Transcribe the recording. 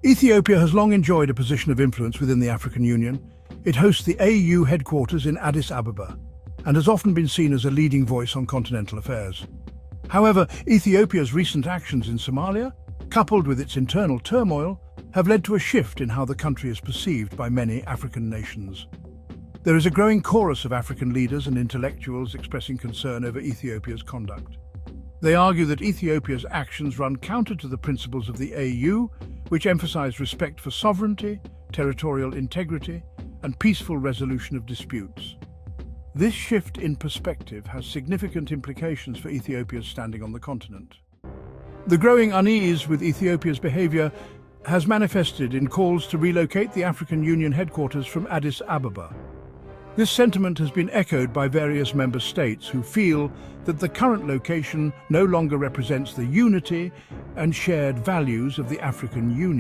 Ethiopia has long enjoyed a position of influence within the African Union. It hosts the AU headquarters in Addis Ababa and has often been seen as a leading voice on continental affairs. However, Ethiopia's recent actions in Somalia, coupled with its internal turmoil, have led to a shift in how the country is perceived by many African nations. There is a growing chorus of African leaders and intellectuals expressing concern over Ethiopia's conduct. They argue that Ethiopia's actions run counter to the principles of the AU, which emphasize respect for sovereignty, territorial integrity, and peaceful resolution of disputes. This shift in perspective has significant implications for Ethiopia's standing on the continent. The growing unease with Ethiopia's behavior has manifested in calls to relocate the African Union headquarters from Addis Ababa. This sentiment has been echoed by various member states who feel that the current location no longer represents the unity and shared values of the African Union.